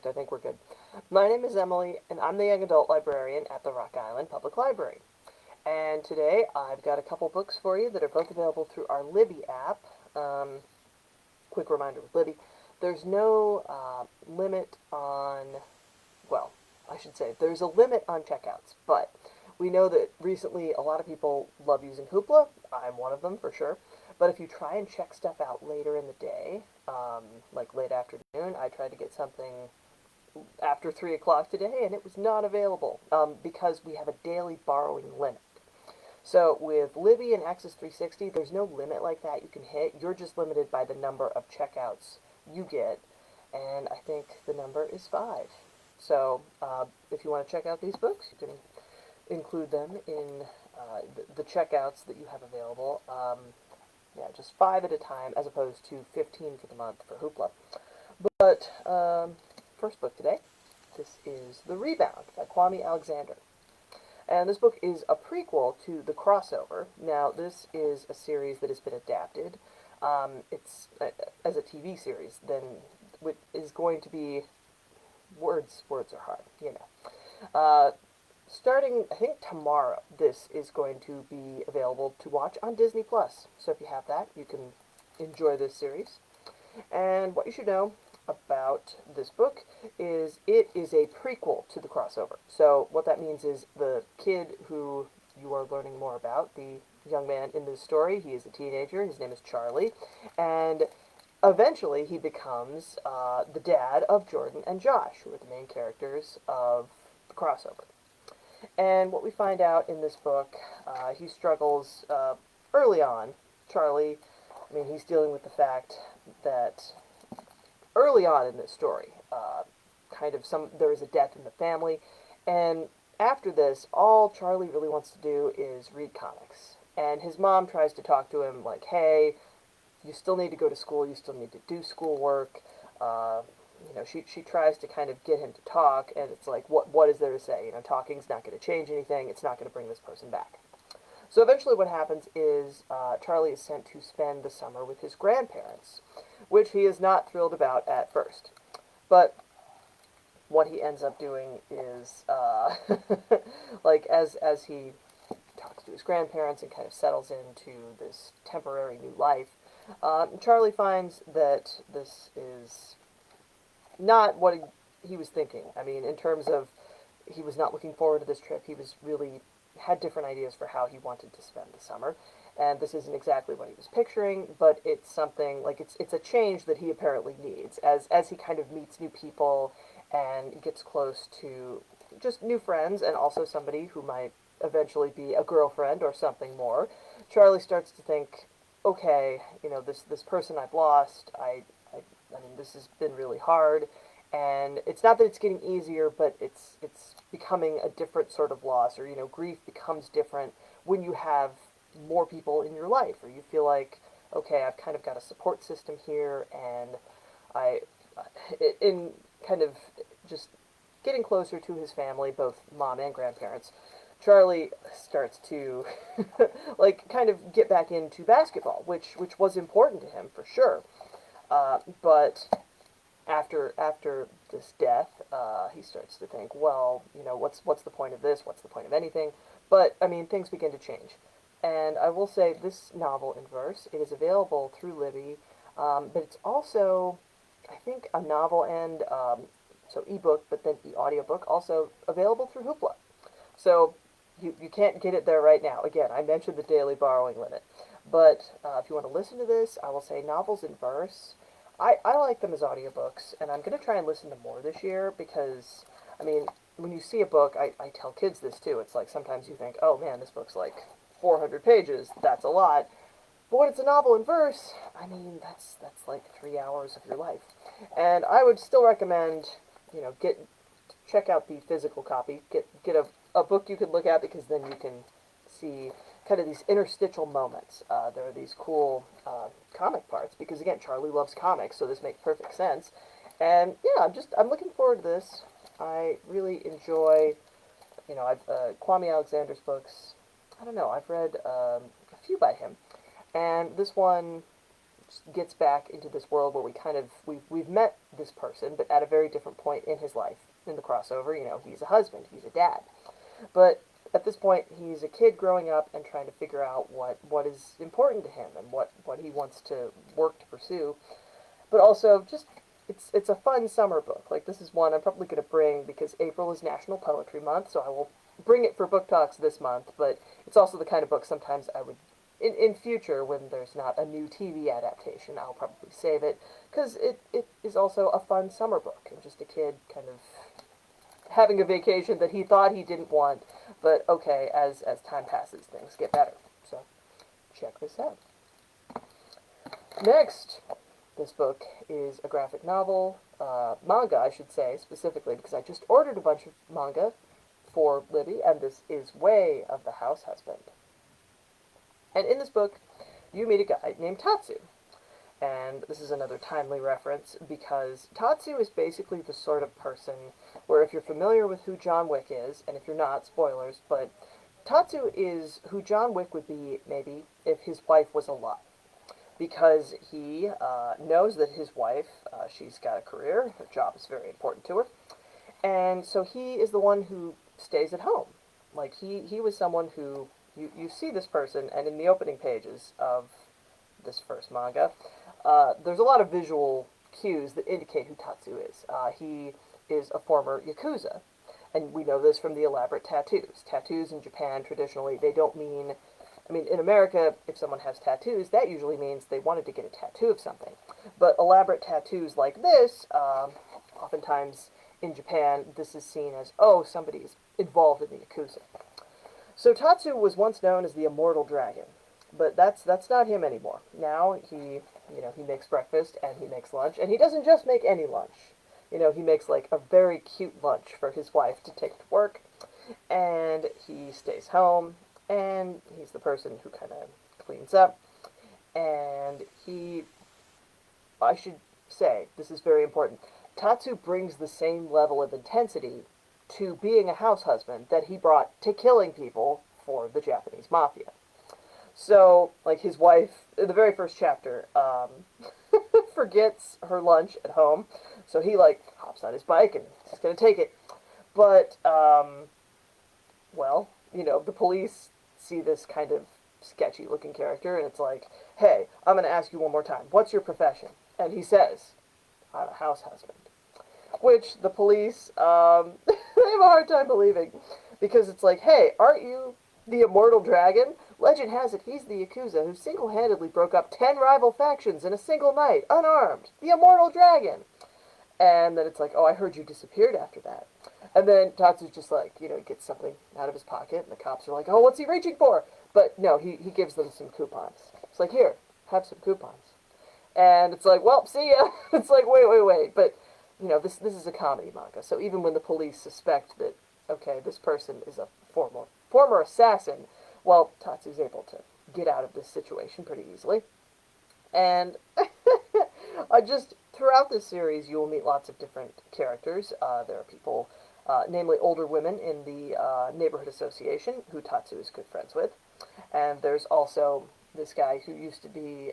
Perfect, I think we're good. My name is Emily, and I'm the young adult librarian at the Rock Island Public Library. And today I've got a couple books for you that are both available through our Libby app. Quick reminder with Libby, there's no limit on, well, I should say, there's a limit on checkouts, but we know that recently a lot of people love using Hoopla. I'm one of them for sure. But if you try and check stuff out later in the day, like late afternoon, I tried to get something after 3 o'clock today, and it was not available because we have a daily borrowing limit. So with Libby and Access 360, there's no limit like that you can hit. You're just limited by the number of checkouts you get, and I think the number is 5. So if you want to check out these books, you can include them in the checkouts that you have available. Yeah, just 5 at a time as opposed to 15 for the month for Hoopla. But first book today, this is The Rebound by Kwame Alexander. And this book is a prequel to The Crossover. Now, this is a series that has been adapted. It's as a TV series, then which is going to be words are hard, you know. Starting, I think tomorrow, this is going to be available to watch on Disney Plus. So if you have that, you can enjoy this series. And what you should know about this book is it is a prequel to the crossover. So what that means is the kid who you are learning more about, the young man in this story, he is a teenager, his name is Charlie, and eventually he becomes the dad of Jordan and Josh, who are the main characters of the crossover. And what we find out in this book, he struggles early on. Charlie, I mean, he's dealing with the fact that early on in this story, there is a death in the family, and after this, all Charlie really wants to do is read comics. And his mom tries to talk to him like, hey, you still need to go to school, you still need to do schoolwork. She tries to kind of get him to talk, and it's like, what is there to say? Talking's not going to change anything. It's not going to bring this person back. So eventually what happens is Charlie is sent to spend the summer with his grandparents, which he is not thrilled about at first. But what he ends up doing is, like, as he talks to his grandparents and kind of settles into this temporary new life, Charlie finds that this is not what he was thinking. I mean, in terms of he was not looking forward to this trip. He was really had different ideas for how he wanted to spend the summer. And this isn't exactly what he was picturing, but it's something like it's a change that he apparently needs as he kind of meets new people and gets close to just new friends and also somebody who might eventually be a girlfriend or something more. Charlie starts to think, okay, this person I've lost, I mean, this has been really hard, and it's not that it's getting easier, but it's becoming a different sort of loss, or grief becomes different when you have more people in your life, or you feel like, okay, I've kind of got a support system here, and in kind of just getting closer to his family, both mom and grandparents, Charlie starts to like kind of get back into basketball, which was important to him for sure. But after this death, he starts to think, well, what's the point of this? What's the point of anything? But I mean, things begin to change, and I will say this novel in verse. It is available through Libby, but it's also, I think, a novel and so ebook, but then e-audiobook, also available through Hoopla. So you can't get it there right now. Again, I mentioned the daily borrowing limit. But if you want to listen to this, I will say novels in verse. I like them as audiobooks, and I'm going to try and listen to more this year because, I mean, when you see a book, I tell kids this too. It's like sometimes you think, oh man, this book's like 400 pages. That's a lot. But when it's a novel in verse, I mean, that's like 3 hours of your life. And I would still recommend, check out the physical copy. Get a book you can look at because then you can see kind of these interstitial moments. There are these cool comic parts because again, Charlie loves comics, so this makes perfect sense. And yeah, I'm looking forward to this. I really enjoy, Kwame Alexander's books. I don't know. I've read a few by him, and this one gets back into this world where we've met this person, but at a very different point in his life. In the crossover, he's a husband, he's a dad. But at this point, he's a kid growing up and trying to figure out what is important to him and what he wants to work to pursue. But also, just it's a fun summer book. Like, this is one I'm probably going to bring because April is National Poetry Month, so I will bring it for book talks this month. But it's also the kind of book sometimes I would, in future, when there's not a new TV adaptation, I'll probably save it because it is also a fun summer book and just a kid kind of having a vacation that he thought he didn't want, but okay, as time passes, things get better. So, check this out. Next, this book is a graphic novel, manga, I should say, specifically, because I just ordered a bunch of manga for Libby, and this is Way of the House Husband. And in this book, you meet a guy named Tatsu. And this is another timely reference because Tatsu is basically the sort of person where if you're familiar with who John Wick is, and if you're not, spoilers, but Tatsu is who John Wick would be, maybe, if his wife was alive. Because he knows that his wife, she's got a career, her job is very important to her, and so he is the one who stays at home. Like, he was someone who, you see this person, and in the opening pages of this first manga, there's a lot of visual cues that indicate who Tatsu is. He is a former Yakuza, and we know this from the elaborate tattoos. Tattoos in Japan, traditionally, they don't mean... I mean, in America, if someone has tattoos, that usually means they wanted to get a tattoo of something. But elaborate tattoos like this, oftentimes in Japan, this is seen as, oh, somebody's involved in the Yakuza. So Tatsu was once known as the Immortal Dragon. But that's not him anymore. Now he makes breakfast and he makes lunch, and he doesn't just make any lunch. He makes like a very cute lunch for his wife to take to work, and he stays home, and he's the person who kind of cleans up, and I should say, this is very important, Tatsu brings the same level of intensity to being a house husband that he brought to killing people for the Japanese mafia. So, like, his wife, in the very first chapter, forgets her lunch at home, so he, like, hops on his bike and he's gonna take it. But, well, the police see this kind of sketchy-looking character, and it's like, hey, I'm gonna ask you one more time, what's your profession? And he says, I'm a house husband. Which the police, they have a hard time believing, because it's like, hey, aren't you the Immortal Dragon? Legend has it he's the Yakuza who single-handedly broke up 10 rival factions in a single night, unarmed. The Immortal Dragon! And then it's like, oh, I heard you disappeared after that. And then Tatsu's just like, he gets something out of his pocket, and the cops are like, oh, what's he reaching for? But no, he gives them some coupons. It's like, here, have some coupons. And it's like, well, see ya! It's like, wait. But, this is a comedy manga, so even when the police suspect that, okay, this person is a former assassin, well, Tatsu's able to get out of this situation pretty easily. And throughout this series, you will meet lots of different characters. There are people, namely older women in the neighborhood association, who Tatsu is good friends with. And there's also this guy who used to be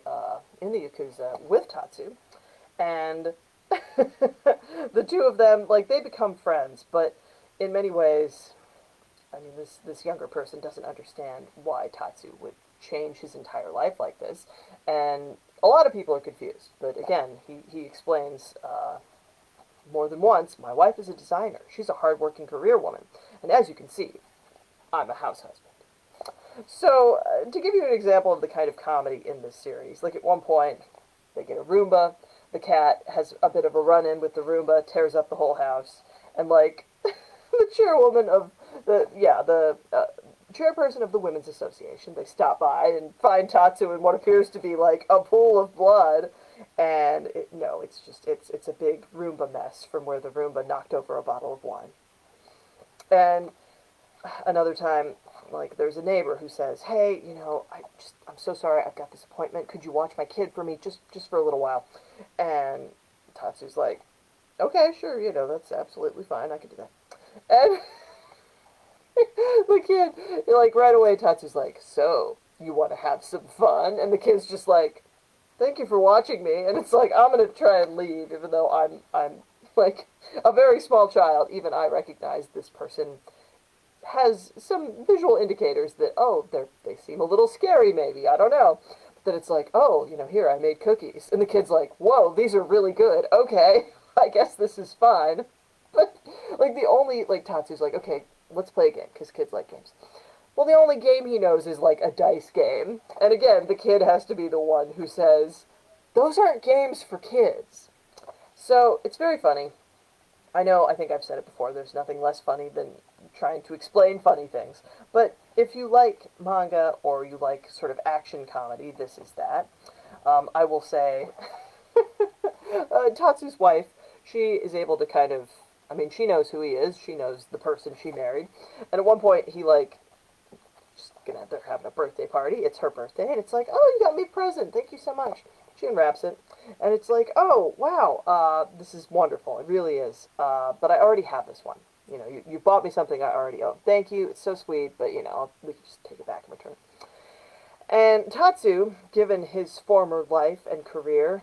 in the Yakuza with Tatsu. And the two of them, like, they become friends, but in many ways... I mean, this younger person doesn't understand why Tatsu would change his entire life like this, and a lot of people are confused. But again, he explains more than once, my wife is a designer. She's a hard-working career woman, and as you can see, I'm a house husband. So, to give you an example of the kind of comedy in this series, like at one point, they get a Roomba, the cat has a bit of a run-in with the Roomba, tears up the whole house, and like, the chairwoman of the chairperson of the Women's Association, they stop by and find Tatsu in what appears to be like a pool of blood, and it's a big Roomba mess from where the Roomba knocked over a bottle of wine. And another time, like, there's a neighbor who says, hey, I'm so sorry, I've got this appointment, could you watch my kid for me just for a little while? And Tatsu's like, okay, sure, that's absolutely fine, I can do that. And the kid, like, right away, Tatsu's like, so, you want to have some fun? And the kid's just like, thank you for watching me. And it's like, I'm going to try and leave, even though I'm like a very small child. Even I recognize this person has some visual indicators that, oh, they seem a little scary, maybe. I don't know. But then it's like, oh, here, I made cookies. And the kid's like, whoa, these are really good. Okay, I guess this is fine. But, like, the only, like, Tatsu's like, okay, let's play a game, because kids like games. Well, the only game he knows is, like, a dice game. And again, the kid has to be the one who says, those aren't games for kids. So, it's very funny. I know, I think I've said it before, there's nothing less funny than trying to explain funny things. But if you like manga or you like sort of action comedy, this is that. I will say, Tatsu's wife, she is able to kind of, I mean, she knows who he is, she knows the person she married, and at one point he, like, just gonna, they're having a birthday party, it's her birthday, and it's like, oh, you got me a present, thank you so much. She unwraps it, and it's like, oh, wow, this is wonderful, it really is, but I already have this one. You bought me something I already own. Thank you, it's so sweet, but, we can just take it back in return. And Tatsu, given his former life and career,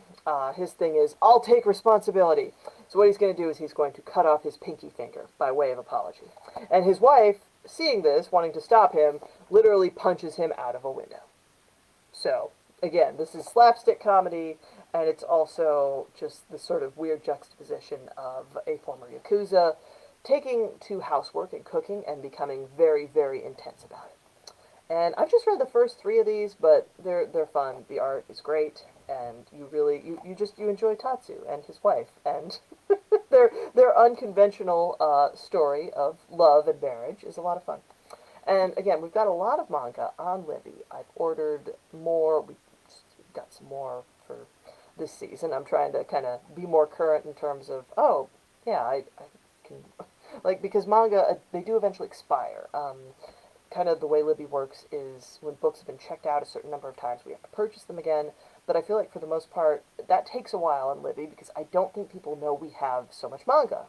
his thing is, I'll take responsibility. So what he's going to do is he's going to cut off his pinky finger by way of apology. And his wife, seeing this, wanting to stop him, literally punches him out of a window. So, again, this is slapstick comedy, and it's also just the sort of weird juxtaposition of a former Yakuza taking to housework and cooking and becoming very, very intense about it. And I've just read the first three of these, but they're fun. The art is great, and you enjoy Tatsu and his wife and their unconventional story of love and marriage is a lot of fun. And again, we've got a lot of manga on Libby. I've ordered more. We've got some more for this season. I'm trying to kind of be more current in terms of, oh, yeah, I can, like, because manga, they do eventually expire. Kind of the way Libby works is when books have been checked out a certain number of times, we have to purchase them again. But I feel like for the most part, that takes a while on Libby because I don't think people know we have so much manga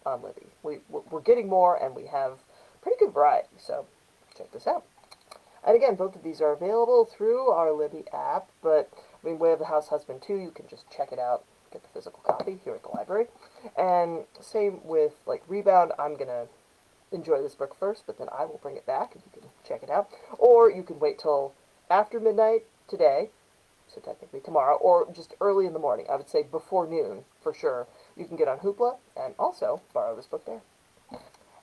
on Libby. We're getting more, and we have pretty good variety, so check this out. And again, both of these are available through our Libby app, but I mean, Way of the House Husband 2, you can just check it out, get the physical copy here at the library. And same with, like, Rebound, I'm going to enjoy this book first, but then I will bring it back and you can check it out. Or you can wait till after midnight today, so technically tomorrow, or just early in the morning. I would say before noon, for sure. You can get on Hoopla and also borrow this book there.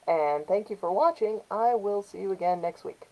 And thank you for watching. I will see you again next week.